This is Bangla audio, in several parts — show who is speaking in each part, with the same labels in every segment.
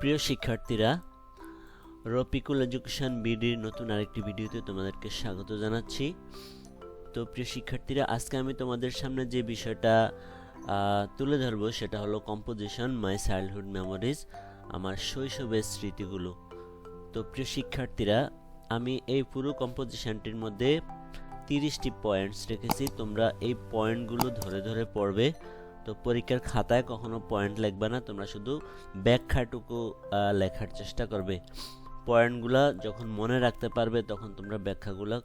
Speaker 1: প্রিয় শিক্ষার্থীরা, রফিকুল এডুকেশন বিডির নতুন আরেকটি ভিডিওতে তোমাদেরকে স্বাগত জানাচ্ছি। তো প্রিয় শিক্ষার্থীরা, আজকে আমি তোমাদের সামনে যে বিষয়টা তুলে ধরবো সেটা হলো কম্পোজিশন মাই চাইল্ডহুড মেমোরিজ, আমার শৈশবের স্মৃতিগুলো। তো প্রিয় শিক্ষার্থীরা, আমি এই পুরো কম্পোজিশনটির মধ্যে 30টি পয়েন্টস রেখেছি। তোমরা এই পয়েন্টগুলো ধরে ধরে পড়বে। তো পরীক্ষার খাতায় কখনো পয়েন্ট লিখবে না, তোমরা শুধু ব্যাখ্যাটুকু লেখার চেষ্টা করবে। পয়েন্টগুলা যখন মনে রাখতে পারবে তখন তোমরা ব্যাখ্যাগুলো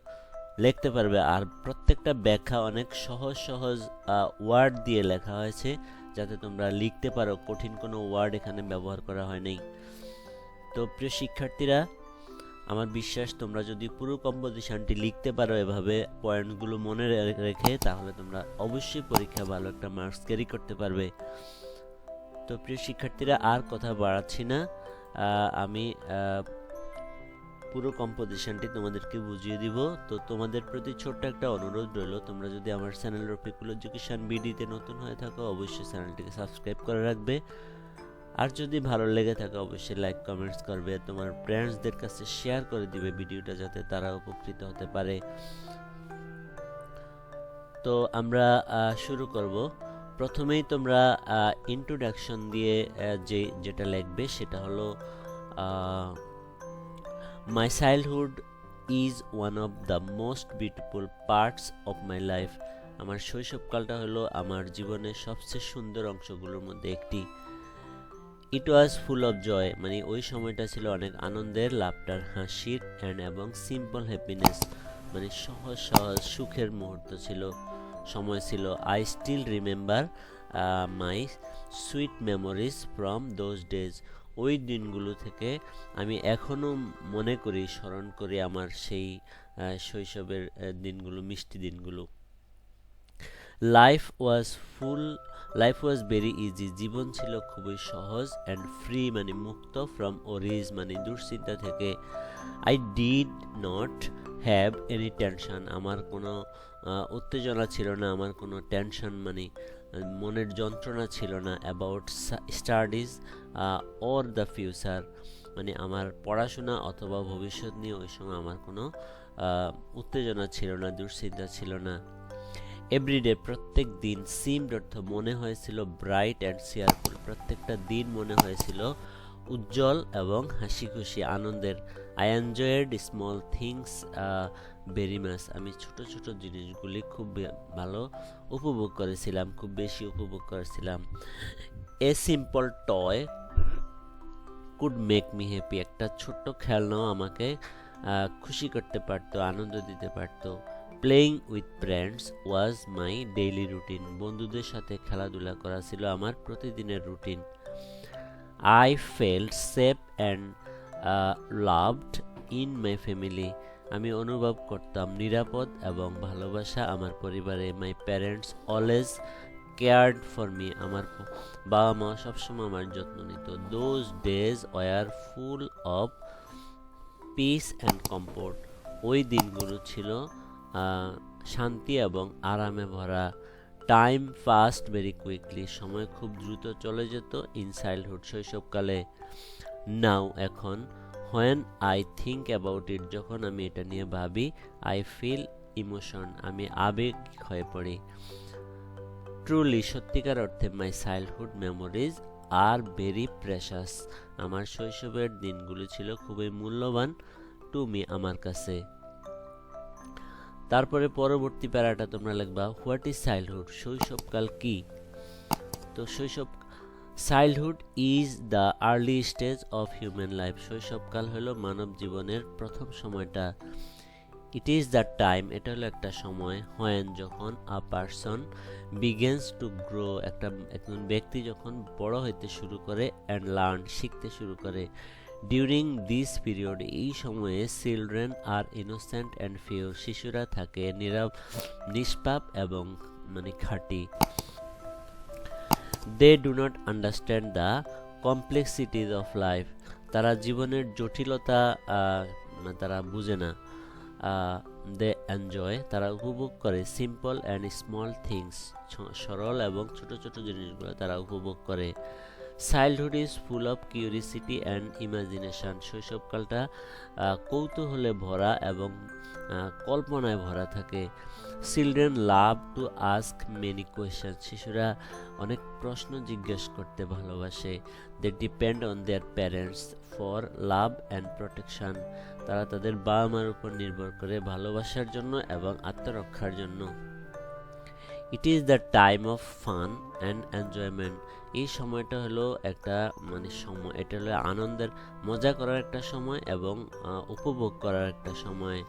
Speaker 1: লিখতে পারবে। আর প্রত্যেকটা ব্যাখ্যা অনেক সহজ সহজ ওয়ার্ড দিয়ে লেখা হয়েছে, যাতে তোমরা লিখতে পারো। কঠিন কোনো ওয়ার্ড এখানে ব্যবহার করা হয় নাই। তো প্রিয় শিক্ষার্থীরা, আমার বিশ্বাস তোমরা যদি পুরো কম্পোজিশনটি লিখতে পারো এভাবে পয়েন্টগুলো মনে রেখে, তাহলে তোমরা অবশ্যই পরীক্ষা ভালো একটা মার্কস ক্যারি করতে পারবে। তো প্রিয় শিক্ষার্থীরা, আর কথা বাড়াচ্ছি না, আমি পুরো কম্পোজিশনটি তোমাদেরকে বুঝিয়ে দিব। তো তোমাদের প্রতি ছোট্ট একটা অনুরোধ রইল, তোমরা যদি আমার চ্যানেল রফিকুল এডুকেশন বিডিতে নতুন হয়ে থাকো, অবশ্যই চ্যানেলটিকে সাবস্ক্রাইব করে রাখবে। আর যদি ভালো লেগে থাকে অবশ্যই লাইক কমেন্টস করবে, তোমার ফ্রেন্ডসদের কাছে শেয়ার করে দিবে ভিডিওটা, যাতে তারা উপকৃত হতে পারে। তো আমরা শুরু করব। প্রথমেই তোমরা ইন্ট্রোডাকশন দিয়ে যেটা লিখবে সেটা হলো my childhood is one of the most beautiful parts of my life. আমার শৈশবকালটা হলো আমার জীবনের সবচেয়ে সুন্দর অংশগুলোর মধ্যে একটি। ইট ওয়াজ ফুল অফ জয়, মানে ওই সময়টা ছিল অনেক আনন্দের, লাফটার, হাসির এবং সিম্পল হ্যাপিনেস, মানে সহজ সহজ সুখের মুহূর্ত ছিল, সময় ছিল। I still remember my sweet memories from those days. ওই দিনগুলো থেকে আমি এখনও মনে করি, স্মরণ করি আমার সেই শৈশবের দিনগুলো, মিষ্টি দিনগুলো। লাইফ ওয়াজ ভেরি ইজি, জীবন ছিল খুবই সহজ, অ্যান্ড ফ্রি মানে মুক্ত, ফ্রম ওরিজ মানে দুশ্চিন্তা থেকে। I did not have any tension, আমার কোনো উত্তেজনা ছিল না, আমার কোনো টেনশন মানে মনের যন্ত্রণা ছিল না। About studies or the future, মানে আমার পড়াশোনা অথবা ভবিষ্যৎ নিয়ে ওই সময় আমার কোনো উত্তেজনা ছিল না, দুশ্চিন্তা ছিল না। এভরিডে, প্রত্যেক দিন, সিমড অর্থ মনে হয়েছিল, ব্রাইট অ্যান্ড চেয়ারফুল, প্রত্যেকটা দিন মনে হয়েছিল উজ্জ্বল এবং হাসি খুশি, আনন্দের। I enjoyed small things very much, আমি ছোট ছোট জিনিসগুলি খুব ভালো উপভোগ করেছিলাম, খুব বেশি উপভোগ করেছিলাম। A simple toy could make me happy, একটা ছোট্ট খেলনাও আমাকে খুশি করতে পারতো, আনন্দ দিতে পারতো। Playing with friends was my daily routine, বন্ধুদের সাথে খেলাধুলা করা ছিল আমার প্রতিদিনের routine. I felt safe and loved in my family, আমি অনুভব করতাম নিরাপদ এবং ভালোবাসা আমার পরিবারে। My parents always cared for me, আমার বাবা মা সবসময় আমার যত্ন নিত। Those days were full of peace and comfort, ওই দিনগুলো ছিল শান্তি এবং আরামে ভরা। টাইম পাস্ট ভেরি কুইকলি, সময় খুব দ্রুত চলে যেত। ইন চাইল্ডহুড, শৈশবকালে। নাও, এখন। When I think about it, যখন আমি এটা নিয়ে ভাবি। আই ফিল ইমোশন, আমি আবেগ হয়ে পড়ি। ট্রুলি, সত্যিকার অর্থে, my childhood memories are very precious, আমার শৈশবের দিনগুলো ছিল খুবই মূল্যবান টু মি, আমার কাছে। তারপরে পরবর্তী প্যারাটা তোমরা লিখবা, হোয়াট ইজ চাইল্ডহুড, শৈশবকাল কি। তো childhood is the early stage of human life, শৈশবকাল হলো মানব জীবনের প্রথম সময়টা। ইট ইজ দ্য টাইম, এটা হলো একটা সময়, হোয়েন যখন, আ পারসন বিগেন্স টু গ্রো, একজন ব্যক্তি যখন বড় হইতে শুরু করে, অ্যান্ড লার্ন, শিখতে শুরু করে। ডিউরিং দিস পিরিয়ড, এই সময়ে, children are innocent and pure, শিশুরা থাকে নিষ্পাপ এবং মানে খাঁটি। They do not understand the complexities of life, তারা জীবনের জটিলতা তারা বুঝে না। দে এনজয়, তারা উপভোগ করে। সিম্পল অ্যান্ড স্মল থিংস, সরল এবং ছোট ছোট জিনিসগুলো তারা উপভোগ করে। Childhood is full of curiosity and imagination. শৈশবকালটা কৌতূহলে ভরা এবং কল্পনায় ভরা থাকে। Children love to ask many question. শিশুরা অনেক প্রশ্ন জিজ্ঞেস করতে ভালোবাসে। They depend on their parents for love and protection. তারা তাদের বাবা মার উপর নির্ভর করে ভালোবাসার জন্য এবং আত্মরক্ষার জন্য। It is the time of fun and enjoyment. এই সময়টা হলো একটা সময়, এটা হলো আনন্দের, মজা করার একটা সময় এবং উপভোগ করার একটা সময়।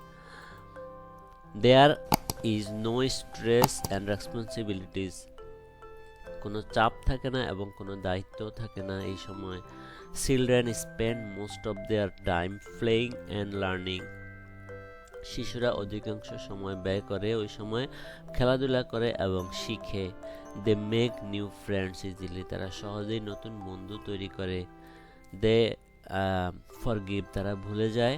Speaker 1: There is no stress and responsibilities. কোনো চাপ থাকে না এবং কোনো দায়িত্বও থাকে না এই সময়। Children spend most of their time playing and learning. শিশুরা অধিকাংশ সময় ব্যয় করে ওই সময় খেলাধুলা করে এবং শিখে। They make new friends easily. তারা সহজেই নতুন বন্ধু তৈরি করে। They forgive. তারা ভুলে যায়।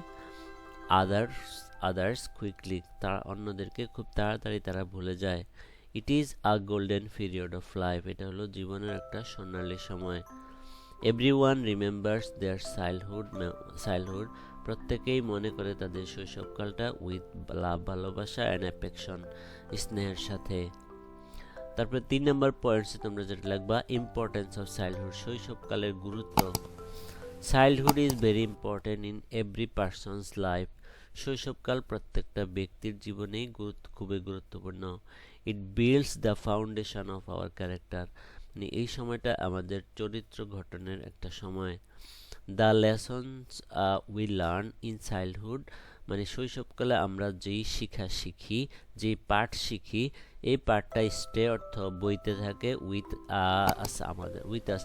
Speaker 1: Others quickly. তারা অন্যদেরকে খুব তাড়াতাড়ি তারা ভুলে যায়। It is a golden period of life. এটা হলো জীবনের একটা স্বর্ণালী সময়। Everyone remembers their childhood. প্রত্যেকেই মনে করে তাদের শৈশবকালটা উইথ লাভ, ভালোবাসা অ্যান্ড অ্যাফেকশন, স্নেহের সাথে। তারপরে 3 নম্বর পয়েন্টসে তোমরা যেটা লিখবা, ইম্পর্টেন্স অফ চাইল্ডহুড। শৈশবকালের গুরুত্ব। Childhood is very important in every person's life. শৈশবকাল প্রত্যেকটা ব্যক্তির জীবনেই খুবই গুরুত্বপূর্ণ। It builds the foundation of our character. এই সময়টা আমাদের চরিত্র গঠনের একটা সময়। The lessons we learn in childhood. শৈশবকালে আমরা যেই শিক্ষা শিখি, যেই পাঠ শিখি, এই পাঠটা স্টে অর্থ বইতে থাকে উইথ আস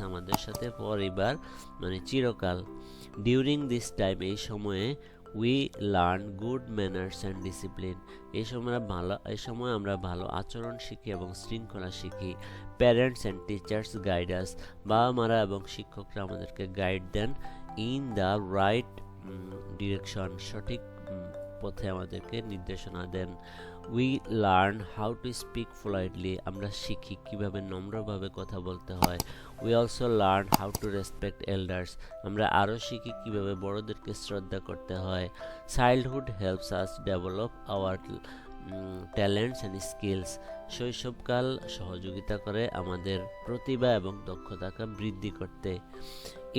Speaker 1: আমাদের সাথে পরিবার, চিরকাল। ডিউরিং দিস টাইম, এই সময়ে we learn good manners and discipline. এই সময় আমরা ভালো আচরণ শিখি এবং শৃঙ্খলা শিখি। Parents and teachers guide us. বাবা মারা এবং শিক্ষকরা আমাদেরকে গাইড দেন। In the right direction. সঠিক পথে আমাদেরকে নির্দেশনা দেন। We learn how to speak politely. আমরা শিখি কিভাবে নম্রভাবে কথা বলতে হয়। We also learn how to respect elders. আমরা আরও শিখি কিভাবে বড়দেরকে শ্রদ্ধা করতে হয়। Childhood helps us develop our talents and skills. শৈশবকাল সহযোগিতা করে আমাদের প্রতিভা এবং দক্ষতাকে বৃদ্ধি করতে।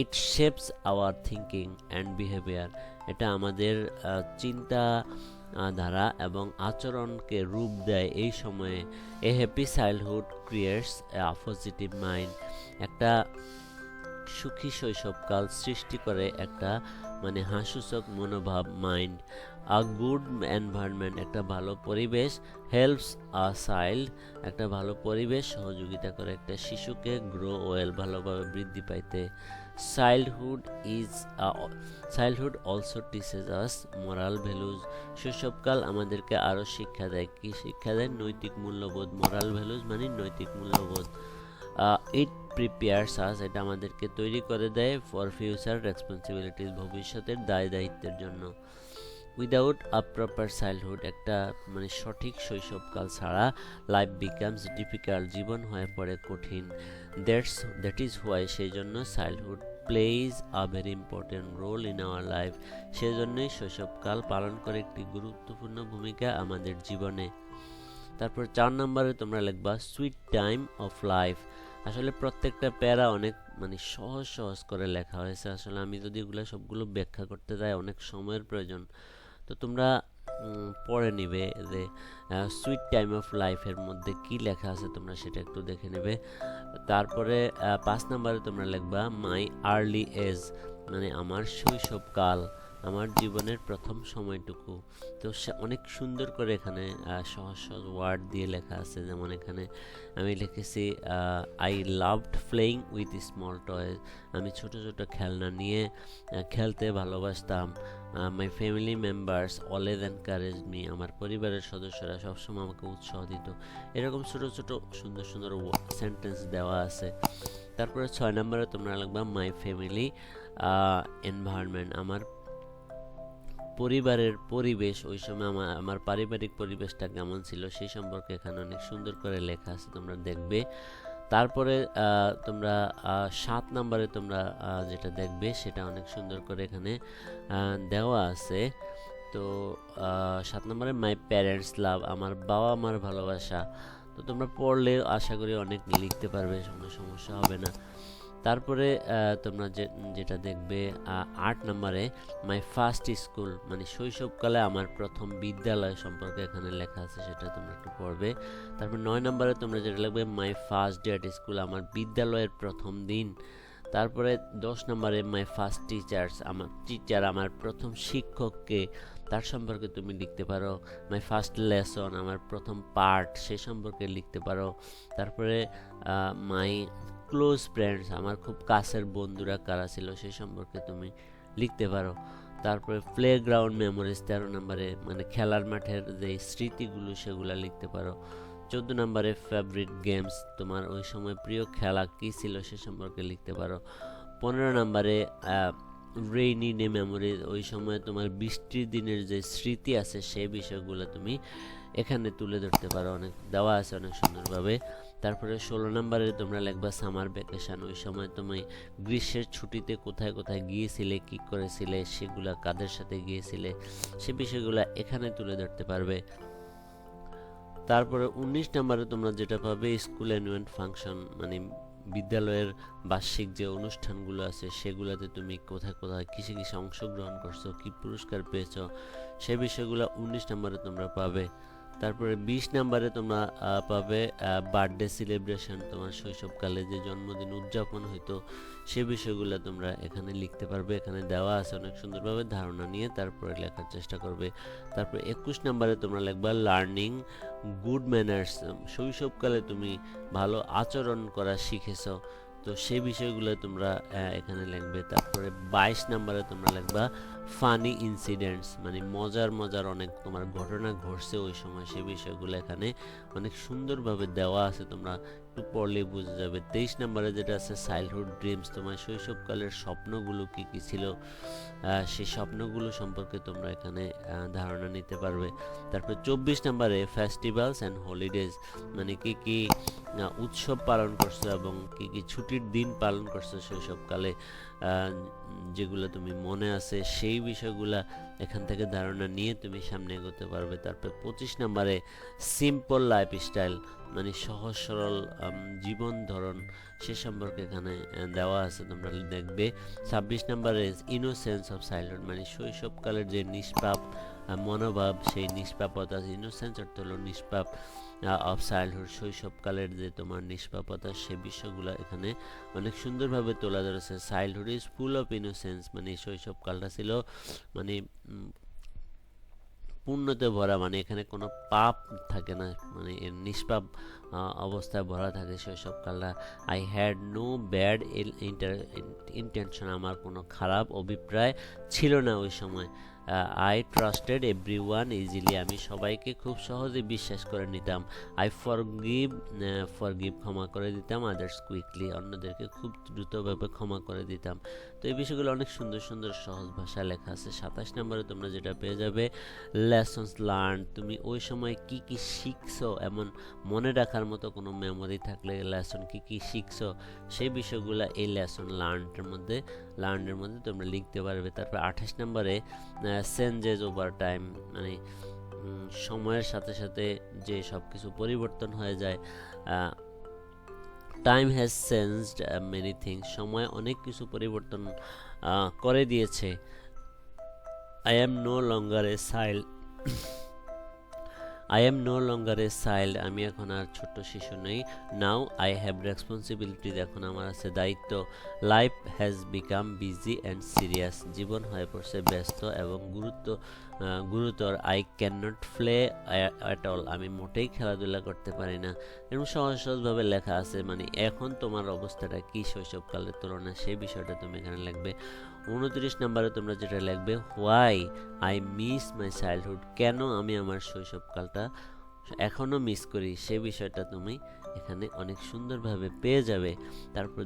Speaker 1: It shapes our thinking and behaviour. এটা আমাদের চিন্তা ধারা এবং আচরণকে রূপ দেয় এই সময়ে। এ হ্যাপি চাইল্ডহুড ক্রিয়েটস এ পজিটিভ মাইন্ড। একটা সুখী শৈশবকাল সৃষ্টি করে একটা হাস্যসূচক মনোভাব, মাইন্ড। আ গুড এনভায়রনমেন্ট, একটা ভালো পরিবেশ। হেল্পস আ চাইল্ড, একটা ভালো পরিবেশ সহযোগিতা করে একটা শিশুকে গ্রো ওয়েল, ভালোভাবে বৃদ্ধি পাইতে। Childhood also teaches us moral values. শৈশবকাল আমাদেরকে আরও শিক্ষা দেয়। কি শিক্ষা দেয়? নৈতিক মূল্যবোধ। মোরাল ভ্যালুজ নৈতিক মূল্যবোধ। ইট প্রিপেয়ার্স আস, এটা আমাদেরকে তৈরি করে দেয় ফর ফিউচার রেসপন্সিবিলিটিস, ভবিষ্যতের দায় দায়িত্বের জন্য। উইদাউট আ প্রপার চাইল্ডহুড, একটা সঠিক শৈশবকাল ছাড়া লাইফ বিকামস ডিফিকাল্ট, জীবন হয়ে পড়ে কঠিন। দ্যাট ইজ হোয়াই, সেই জন্য childhood plays a very important role in our life. সেজন্যই শৈশবকাল পালন করে একটি গুরুত্বপূর্ণ ভূমিকা আমাদের জীবনে। তারপর 4 নম্বরে তোমরা লিখবা সুইট টাইম অফ লাইফ। আসলে প্রত্যেকটা প্যারা অনেক সহজ করে লেখা হয়েছে। আসলে আমি যদি এগুলো সবগুলো ব্যাখ্যা করতে যাই অনেক সময়ের প্রয়োজন। তো তোমরা পড়ে নিবে যে সুইট টাইম অফ লাইফের মধ্যে কি লেখা আছে, তোমরা সেটা একটু দেখে নেবে। তারপরে 5 নম্বরে তোমরা লিখবা মাই আর্লি এজ, আমার শৈশবকাল, আমার জীবনের প্রথম সময়টুকু। তো অনেক সুন্দর করে এখানে সহজ সহজ ওয়ার্ড দিয়ে লেখা আছে। যেমন এখানে আমি লিখেছি I loved playing with small toys. আমি ছোট ছোট খেলনা নিয়ে খেলতে ভালোবাসতাম। My family members always encourage me. আমার পরিবারের সদস্যরা সবসময় আমাকে উৎসাহ দিত। এরকম ছোট ছোট সুন্দর সুন্দর সেন্টেন্স দেওয়া আছে। তারপরে 6 নম্বরে তোমরা লিখবা মাই ফ্যামিলি এনভায়রনমেন্ট। আমার পরিবারের পরিবেশ, ওই সময় আমার পারিবারিক পরিবেশটা কেমন ছিল সেই সম্পর্কে এখানে অনেক সুন্দর করে লেখা আছে, তোমরা দেখবে। তারপরে তোমরা 7 নম্বরে তোমরা যেটা দেখবে সেটা অনেক সুন্দর করে এখানে দেওয়া আছে। তো 7 নম্বরে মাই প্যারেন্টস লাভ, আমার বাবা মার ভালোবাসা। তো তোমরা পড়লে আশা করি অনেক লিখতে পারবে, কোনো সমস্যা হবে না। তারপরে তোমরা যেটা দেখবে 8 নম্বরে মাই ফার্স্ট স্কুল, মানে শৈশবকালে আমার প্রথম বিদ্যালয় সম্পর্কে এখানে লেখা আছে, সেটা তোমরা একটু পড়বে। তারপর 9 নম্বরে তোমরা যেটা লিখবে my first day at school, আমার বিদ্যালয়ের প্রথম দিন। তারপরে 10 নম্বরে মাই ফার্স্ট টিচার্স, আমার টিচার, আমার প্রথম শিক্ষককে, তার সম্পর্কে তুমি লিখতে পারো। মাই ফার্স্ট লেসন, আমার প্রথম পার্ট, সে সম্পর্কে লিখতে পারো। তারপরে মাই ক্লোজ ফ্রেন্ডস, আমার খুব কাছের বন্ধুরা কারা ছিল সে সম্পর্কে তুমি লিখতে পারো। তারপরে প্লেগ্রাউন্ড মেমোরিজ 13 নম্বরে, মানে খেলার মাঠের যে স্মৃতিগুলো সেগুলো লিখতে পারো। 14 নম্বরে ফেভারিট গেমস, তোমার ওই সময় প্রিয় খেলা কী ছিল সে সম্পর্কে লিখতে পারো। 15 নম্বরে রেইনি ডে মেমোরিজ, ওই সময় তোমার বৃষ্টির দিনের যে স্মৃতি আছে সেই বিষয়গুলো তুমি এখানে তুলে ধরতে পারো, অনেক দেওয়া আছে অনেক সুন্দরভাবে। তারপরে 16 নম্বরে তোমরা লিখবা সামার ভ্যাকেশন, ওই সময় তুমি গ্রীষ্মের ছুটিতে কোথায় কোথায় গিয়েছিলে, কী করেছিলে, সেগুলা কাদের সাথে গিয়েছিলে, সে বিষয়গুলো এখানে তুলে ধরতে পারবে। তারপরে 19 নম্বরে তোমরা যেটা পাবে স্কুল অ্যানুয়াল ফাংশন, মানে বিদ্যালয়ের বার্ষিক যে অনুষ্ঠানগুলো আছে সেগুলোতে তুমি কোথায় কোথায় কিসে কিসে অংশগ্রহণ করছো, কি পুরস্কার পেয়েছো, সেই বিষয়গুলো 19 নম্বরে তোমরা পাবে। তারপরে 20 নম্বরে তোমরা পাবে বার্থডে সেলিব্রেশন, তোমার শৈশবকালে যে জন্মদিন উদযাপন হইতো সে বিষয়গুলো তোমরা এখানে লিখতে পারবে, এখানে দেওয়া আছে অনেক সুন্দরভাবে, ধারণা নিয়ে তারপরে লেখার চেষ্টা করবে। তারপরে 21 নম্বরে তোমরা লিখবা লার্নিং গুড ম্যানার্স, শৈশবকালে তুমি ভালো আচরণ করা শিখেছো, তো সেই বিষয়গুলো তোমরা এখানে লিখবে। তারপরে 22 নম্বরে তোমরা লিখবা ফানি ইনসিডেন্টস, মানে মজার মজার অনেক তোমার ঘটনা ঘটছে ওই সময়, সেই বিষয়গুলো এখানে অনেক সুন্দরভাবে দেওয়া আছে, তোমরা একটু পড়লেই বোঝা যাবে। 23 নম্বরে যেটা আছে চাইল্ডহুড ড্রিমস, তোমার শৈশবকালের স্বপ্নগুলো কী কী ছিল সেই স্বপ্নগুলো সম্পর্কে তোমরা এখানে ধারণা নিতে পারবে। তারপর 24 নম্বরে ফেস্টিভ্যালস অ্যান্ড হলিডেজ, মানে কী কী উৎসব পালন করছো এবং কী কী ছুটির দিন পালন করছো শৈশবকালে, যেগুলো তুমি মনে আছে সেই বিষয়গুলা এখান থেকে ধারণা নিয়ে তুমি সামনে এগোতে পারবে। তারপর 25 নম্বরে সিম্পল লাইফস্টাইল, মানে সহজ সরল জীবন ধরন, সে সম্পর্কে এখানে দেওয়া আছে, তোমরা দেখবে। 26 নম্বরে ইনোসেন্স অফ চাইল্ডহুড, মানে শৈশবকালের যে নিষ্পাপ মনোভাব, সেই নিষ্পাপতা, ইনোসেন্স অর্থ হলো নিষ্পাপ অফ চাইল্ডহুড, শৈশবকালের যে তোমার নিষ্পাপতা সে বিষয়গুলো এখানে অনেক সুন্দরভাবে তোলা ধরেছে। Childhood is full of innocence, মানে শৈশবকালটা ছিল মানে পূর্ণতে ভরা, মানে এখানে কোনো পাপ থাকে না, মানে এর নিষ্পাপ অবস্থায় ভরা থাকে শৈশবকালটা। I had no bad intention, আমার কোনো খারাপ অভিপ্রায় ছিল না ওই সময়। I trusted everyone easily, আমি সবাইকে খুব সহজে বিশ্বাস করে নিতাম। আই ফরগিভ ক্ষমা করে দিতাম। আদার্স কুইকলি, অন্যদেরকে খুব দ্রুতভাবে ক্ষমা করে দিতাম। তো এই বিষয়গুলো অনেক সুন্দর সুন্দর সহজ ভাষায় লেখা আছে। 27 নম্বরে তোমরা যেটা পেয়ে যাবে লেসন্স লার্ন, তুমি ওই সময় কি কি শিখছো, এমন মনে রাখার মতো কোনো মেমোরি থাকলে লেসন কি কি শিখছো সেই বিষয়গুলো এই লেসন লার্নের মধ্যে তোমরা লিখতে পারবে। তারপর 28 নম্বরে চেঞ্জেস ওভার টাইম, মানে সময়ের সাথে সাথে যে সব কিছু পরিবর্তন হয়ে যায়। Time has changed many things, সময় অনেক কিছু পরিবর্তন করে দিয়েছে। I am no longer a child, I am no longer a child, আমি এখন আর ছোট্ট শিশু নেই। নাও আই হ্যাভ রেসপন্সিবিলিটিজ, এখন আমার আছে দায়িত্ব। Life has become busy and serious, জীবন হয়ে পড়ছে ব্যস্ত এবং গুরুতর। I can not play at all, আমি মোটেই খেলাধুলা করতে পারি না। এরকম সহজভাবে লেখা আছে, মানে এখন তোমার অবস্থাটা কি শৈশবকালের তুলনায় সেই বিষয়টা তুমি এখানে লিখবে। 29 নম্বরে তোমরা যেটা লিখবে why I miss my childhood, কেন আমি আমার শৈশবকালটা এখনও মিস করি, সে বিষয়টা তুমি এখানে অনেক সুন্দরভাবে পেয়ে যাবে। তারপর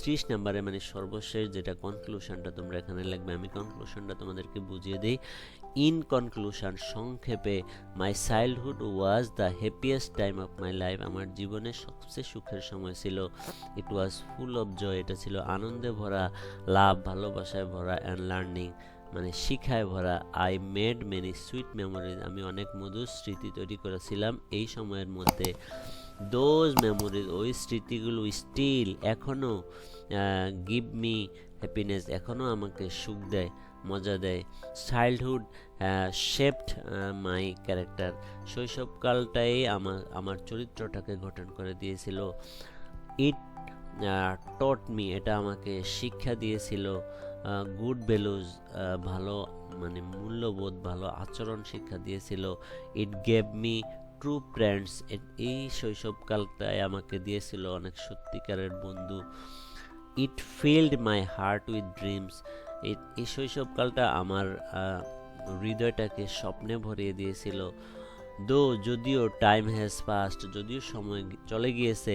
Speaker 1: 30 নম্বরে মানে সর্বশেষ যেটা কনক্লুশনটা তোমরা এখানে লিখবে, আমি কনক্লুশনটা তোমাদেরকে বুঝিয়ে দিই। ইন কনক্লুশন, সংক্ষেপে, my childhood was the happiest time of my life, আমার জীবনের সবচেয়ে সুখের সময় ছিল। ইট ওয়াজ ফুল অফ জয়, এটা ছিল আনন্দে ভরা, লাভ ভালোবাসায় ভরা, অ্যান্ড লার্নিং মানে শিখায় ভরা। I made many sweet memories, আমি অনেক মধুর স্মৃতি তৈরি করেছিলাম এই সময়ের মধ্যে। দোজ মেমোরিজ, ওই স্মৃতিগুলো স্টিল এখনও গিভ মি হ্যাপিনেস, এখনও আমাকে সুখ দেয়, মজা দেয়। চাইল্ডহুড শেপড মাই ক্যারেক্টার, শৈশবকালটাই আমার চরিত্রটাকে গঠন করে দিয়েছিল। ইট টট মি, এটা আমাকে শিক্ষা দিয়েছিল। গুড ভ্যালুজ, ভালো মানে মূল্যবোধ, ভালো আচরণ শিক্ষা দিয়েছিল। It gave me true friends, এই শৈশবকালটায় আমাকে দিয়েছিল অনেক সত্যিকারের বন্ধু। It filled my heart with dreams, এই শৈশবকালটা আমার হৃদয়টাকে স্বপ্নে ভরিয়ে দিয়েছিল। দো, যদিও টাইম হ্যাজ পাস্ট, যদিও সময় চলে গিয়েছে,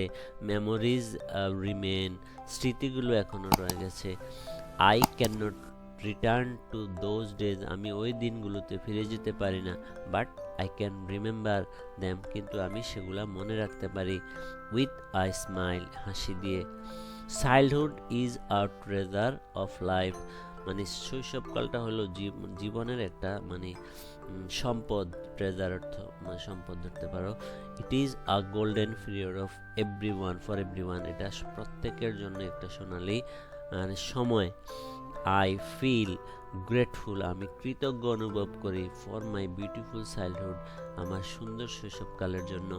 Speaker 1: মেমোরিজ রিমেন, স্মৃতিগুলো এখনও রয়ে গেছে। I can not return to those days, আমি ওই দিনগুলোতে ফিরে যেতে পারি না, but I can remember them, কিন্তু আমি সেগুলা মনে রাখতে পারি। উইথ আই স্মাইল, হাসি দিয়ে। Childhood is a treasure of life, মানে শৈশবকালটা হলো জীবনের একটা মানে সম্পদ, ট্রেজার অর্থ মানে সম্পদ ধরতে পারো। ইট is a golden period of everyone, for everyone, এটা প্রত্যেকের জন্য একটা সোনালি মানে সময়। আই ফিল গ্রেটফুল, আমি কৃতজ্ঞ অনুভব করি। ফর মাই বিউটিফুল চাইল্ডহুড, আমার সুন্দর শৈশবকালের জন্য।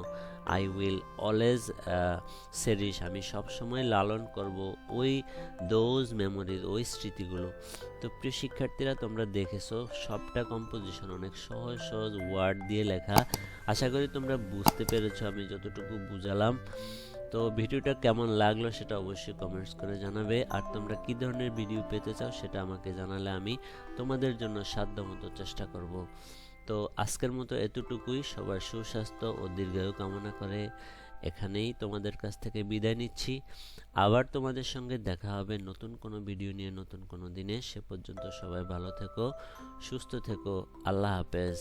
Speaker 1: আই উইল অলওয়েজ চেরিশ, আমি সবসময় লালন করব ওই দোজ মেমোরিজ, ওই স্মৃতিগুলো। তো প্রিয় শিক্ষার্থীরা, তোমরা দেখেছো সবটা কম্পোজিশন অনেক সহজ সহজ ওয়ার্ড দিয়ে লেখা। আশা করি তোমরা বুঝতে পেরেছো আমি যতটুকু বুঝালাম। তো ভিডিওটা কেমন লাগলো সেটা অবশ্যই কমেন্টস করে জানাবে, আর তোমরা কী ধরনের ভিডিও পেতে চাও সেটা আমাকে জানালে আমি তোমাদের জন্য সাধ্যমতো চেষ্টা করব। তো আজকের মতো এতটুকুই, সবার সুস্বাস্থ্য ও দীর্ঘায়ু কামনা করে এখানেই তোমাদের কাছ থেকে বিদায় নিচ্ছি। আবার তোমাদের সঙ্গে দেখা হবে নতুন কোনো ভিডিও নিয়ে নতুন কোনো দিনে। সে পর্যন্ত সবাই ভালো থেকো, সুস্থ থেকো। আল্লাহ হাফেজ।